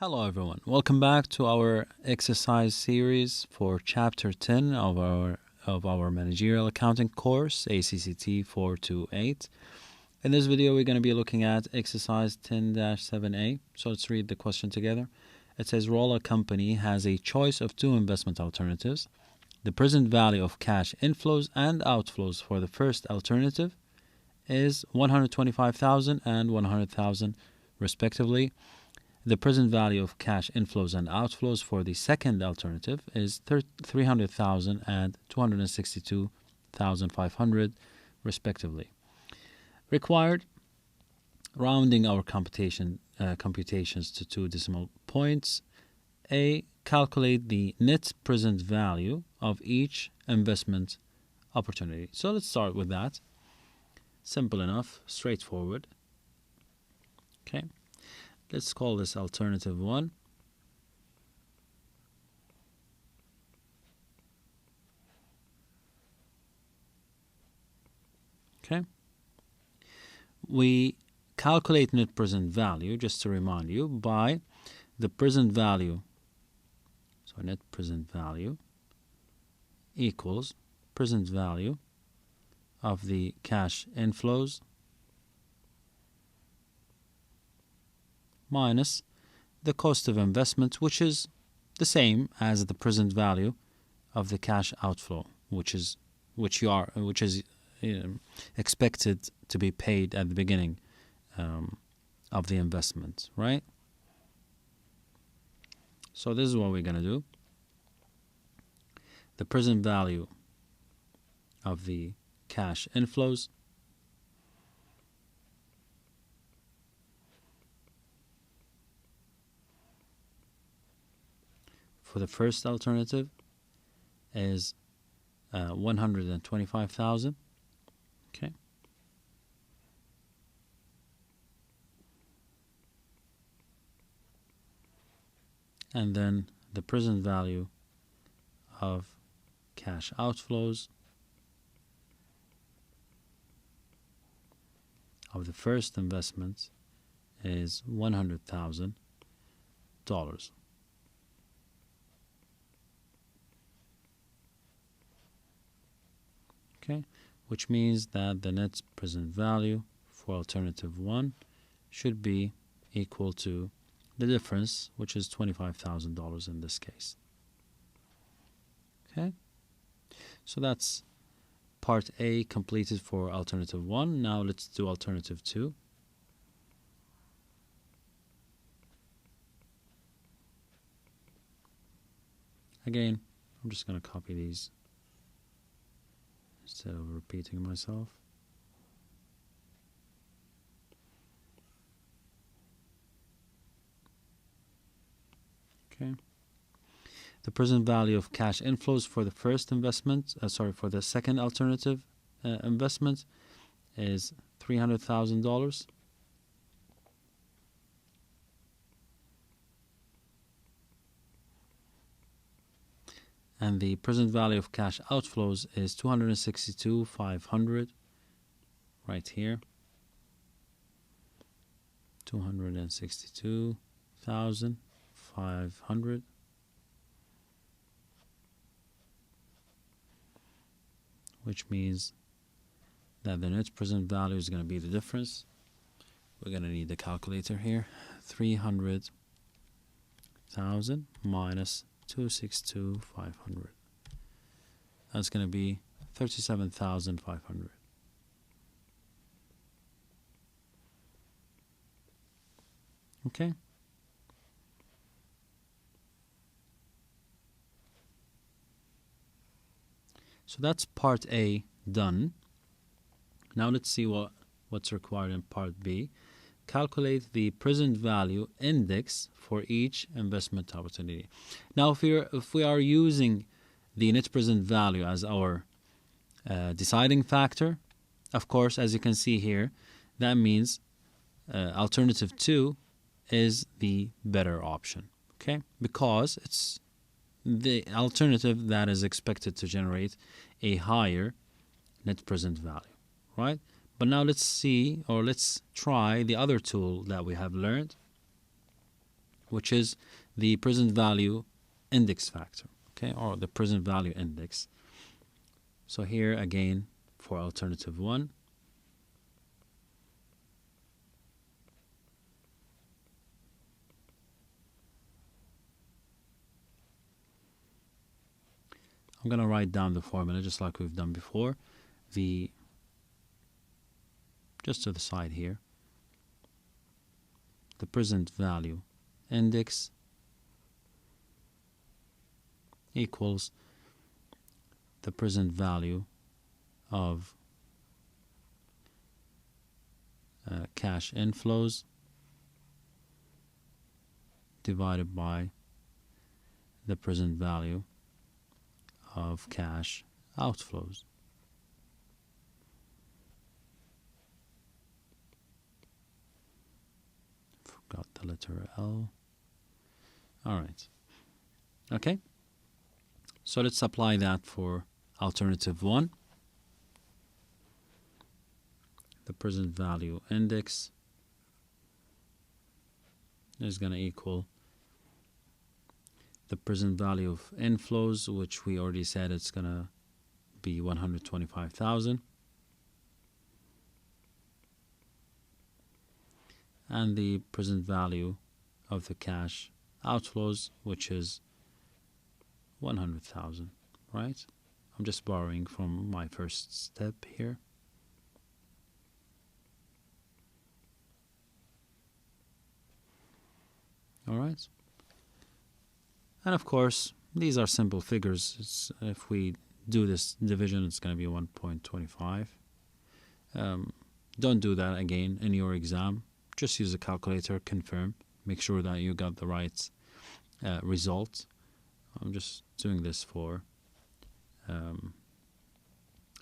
Hello everyone, welcome back to our exercise series for chapter 10 of our managerial accounting course, ACCT 428. In this video we're going to be looking at exercise 10-7a. So let's read the question together. It says Rolla Company has a choice of two investment alternatives. The present value of cash inflows and outflows for the first alternative is $125,000 and $100,000 respectively. The present value of cash inflows and outflows for the second alternative is $300,000 and $262,500 respectively. Required, rounding our computations to two decimal points. A, calculate the net present value of each investment opportunity. So let's start with that. Simple enough, straightforward. Okay. Let's call this alternative 1. Okay. We calculate net present value, just to remind you, by the present value. So net present value equals present value of the cash inflows minus the cost of investment, which is the same as the present value of the cash outflow, which is expected to be paid at the beginning of the investment, right? So this is what we're going to do. The present value of the cash inflows for the first alternative is 125,000. Okay. And then the present value of cash outflows of the first investment is $100,000. Okay, which means that the net present value for alternative 1 should be equal to the difference, which is $25,000 in this case. Okay, so that's part A completed for alternative 1. Now let's do alternative 2. Again, I'm just going to copy these instead of repeating myself. Okay. The present value of cash inflows for the first investment, for the second alternative investment is $300,000. And the present value of cash outflows is $262,500 right here. $262,500. Which means that the net present value is going to be the difference. We're going to need the calculator here. 300,000 minus 262,500. That's going to be 37,500. Okay. So that's part A done. Now let's see what's required in part B. Calculate the present value index for each investment opportunity. Now, if we are using the net present value as our deciding factor, of course, as you can see here, that means alternative 2 is the better option, okay? Because it's the alternative that is expected to generate a higher net present value, right? But now let's try the other tool that we have learned, which is the present value index factor, okay, or the present value index. So here again for alternative 1, I'm going to write down the formula just like we've done before. Just to the side here, the present value index equals the present value of cash inflows divided by the present value of cash outflows. Forgot the letter L. All right. Okay. So let's apply that for alternative 1. The present value index is going to equal the present value of inflows, which we already said it's going to be 125,000, and the present value of the cash outflows, which is 100,000, right? I'm just borrowing from my first step here. All right. And of course, these are simple figures. If we do this division, it's going to be 1.25. Don't do that again in your exam. Just use a calculator, confirm, make sure that you got the right result. I'm just doing this for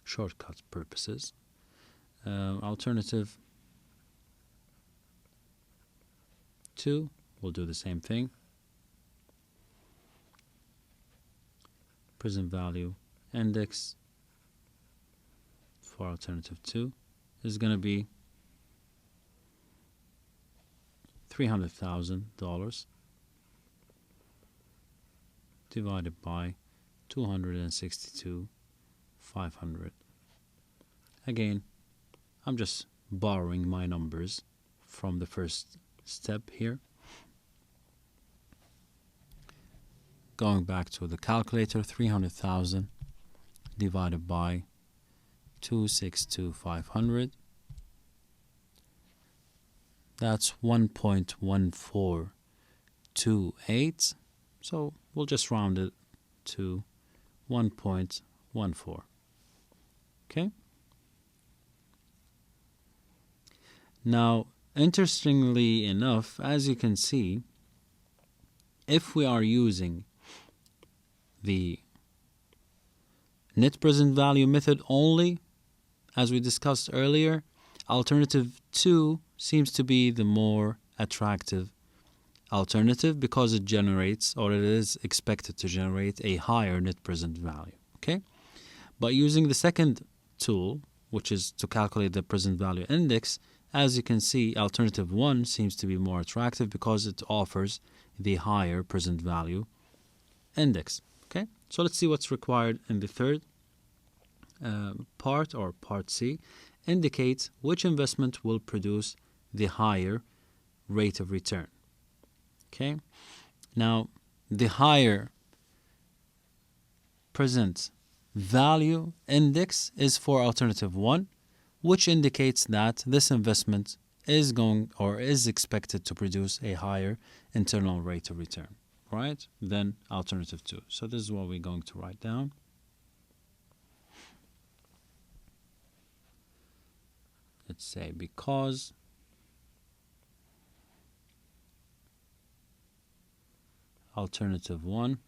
shortcut purposes. Alternative 2, we'll do the same thing. Present value index for alternative 2 is going to be $300,000 divided by 262,500. Again, I'm just borrowing my numbers from the first step here. Going back to the calculator, 300,000 divided by 262,500. That's 1.1428. So we'll just round it to 1.14. Okay. Now, interestingly enough, as you can see, if we are using the net present value method only, as we discussed earlier, alternative 2 seems to be the more attractive alternative because it generates, or it is expected to generate, a higher net present value. Okay, but using the second tool, which is to calculate the present value index, as you can see, alternative 1 seems to be more attractive because it offers the higher present value index. Okay, so let's see what's required in the third part, or part C. Indicate which investment will produce the higher rate of return. Okay, now the higher present value index is for alternative 1, which indicates that this investment is going, or is expected to produce, a higher internal rate of return, right, than alternative 2. So this is what we're going to write down. Let's say because alternative 1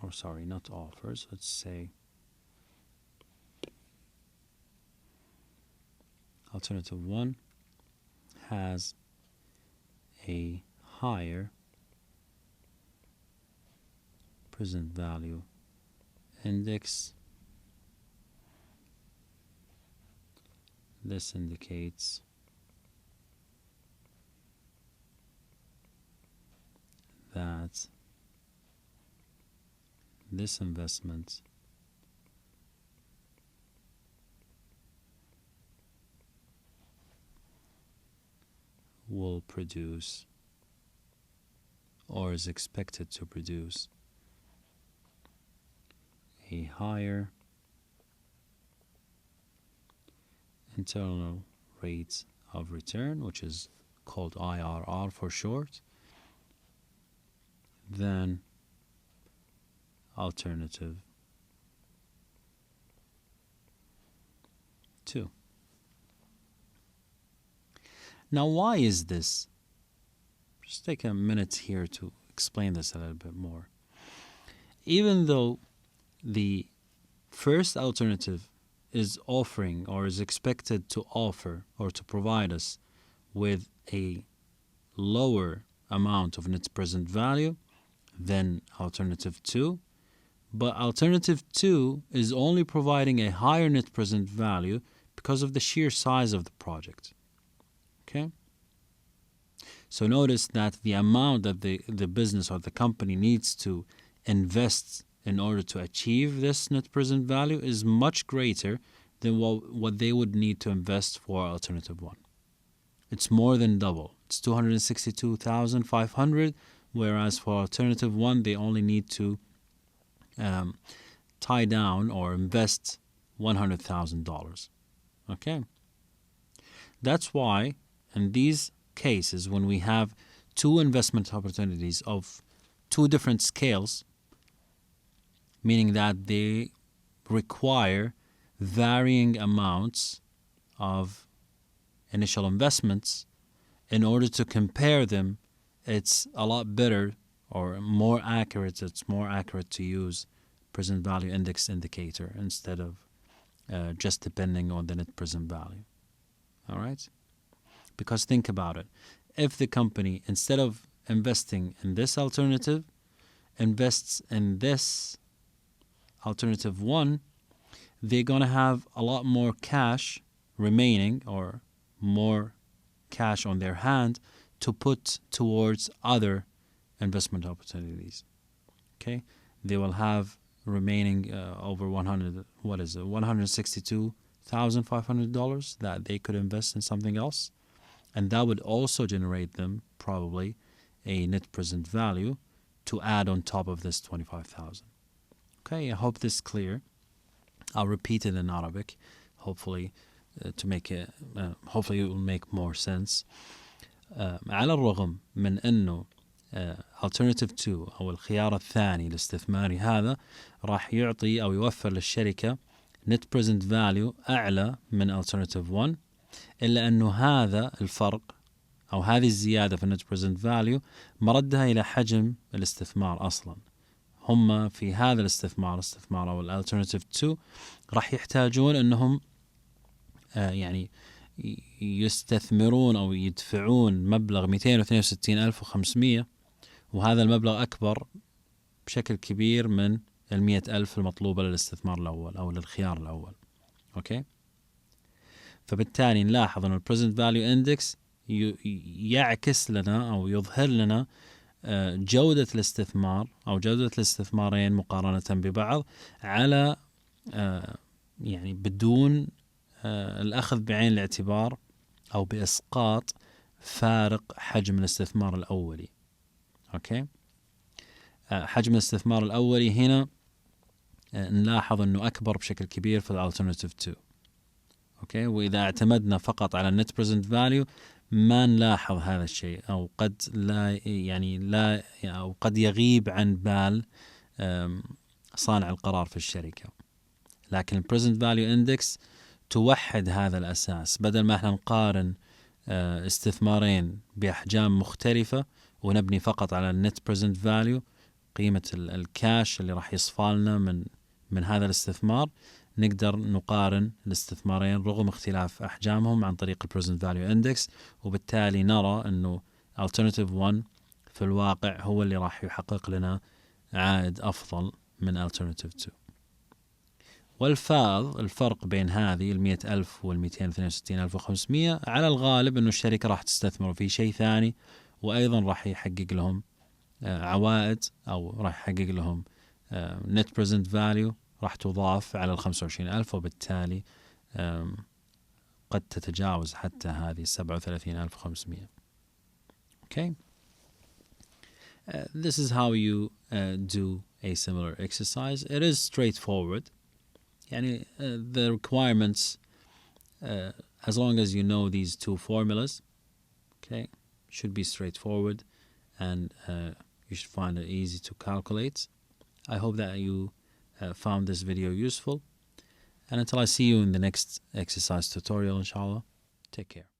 or sorry, not offers, let's say alternative 1 has a higher present value index this indicates that this investment will produce, or is expected to produce, a higher internal rate of return, which is called IRR for short, than alternative 2. Now, why is this? Just take a minute here to explain this a little bit more. Even though the first alternative is offering, or is expected to offer, or to provide us with a lower amount of net present value than alternative 2, but alternative 2 is only providing a higher net present value because of the sheer size of the project. Okay? So notice that the amount that the business or the company needs to invest in order to achieve this net present value is much greater than what they would need to invest for alternative 1. It's more than double. It's $262,500, whereas for alternative 1 they only need to tie down or invest $100,000. Okay? That's why in these cases, when we have two investment opportunities of two different scales, meaning that they require varying amounts of initial investments, in order to compare them, it's a lot better or more accurate. It's more accurate to use present value index indicator instead of just depending on the net present value. All right? Because think about it. If the company, instead of investing in this alternative, invests in this alternative 1, they're going to have a lot more cash remaining, or more cash on their hand to put towards other investment opportunities. Okay? They will have remaining over $162,500 that they could invest in something else. And that would also generate them probably a net present value to add on top of this 25,000. Okay, I hope this is clear. I'll repeat it in Arabic, hopefully to make it. Hopefully it will make more sense. على الرغم من إنه alternative 2 أو الخيار الثاني الاستثماري هذا راح يعطي أو يوفر للشركة net present value أعلى من alternative 1، إلا أنه هذا الفرق أو هذه الزيادة في net present value مردها إلى حجم الاستثمار أصلا. هم في هذا الاستثمار أو الالترناتيف 2 راح يحتاجون أنهم يعني يستثمرون أو يدفعون مبلغ 262,500، وهذا المبلغ أكبر بشكل كبير من 100,000 المطلوبة للاستثمار الأول أو للخيار الأول. أوكي؟ فبالتالي نلاحظ أن البريزنت فاليو اندكس يعكس لنا أو يظهر لنا جودة الاستثمار أو جودة الاستثمارين مقارنة ببعض على يعني بدون الأخذ بعين الاعتبار أو بإسقاط فارق حجم الاستثمار الأولي. أوكي؟ حجم الاستثمار الأولي هنا نلاحظ أنه أكبر بشكل كبير في الالترناتيف 2. أوكي؟ وإذا اعتمدنا فقط على النت بريزنت فاليو ما نلاحظ هذا الشيء، أو قد لا أو قد يغيب عن بال صانع القرار في الشركة. لكن البريزنت فاليو اندكس توحد هذا الأساس، بدل ما احنا نقارن استثمارين بأحجام مختلفة ونبني فقط على النت بريزنت فاليو، قيمة الكاش اللي راح يصفالنا من هذا الاستثمار، نقدر نقارن الاستثمارين رغم اختلاف أحجامهم عن طريق البريزنت فاليو اندكس، وبالتالي نرى أنه alternative 1 في الواقع هو اللي راح يحقق لنا عائد أفضل من alternative 2. والفاض الفرق بين هذه 100,000 وال262,500 على الغالب أنه الشركة راح تستثمر في شيء ثاني، وأيضا راح يحقق لهم عوائد، أو راح يحقق لهم net present value راح تضاف على 25,000، وبالتالي قد تتجاوز حتى هذه 37,500. Okay. This is how you do a similar exercise. It is straightforward. يعني the requirements, as long as you know these two formulas, okay, should be straightforward, and you should find it easy to calculate. I hope that you found this video useful, and until I see you in the next exercise tutorial, inshallah, take care.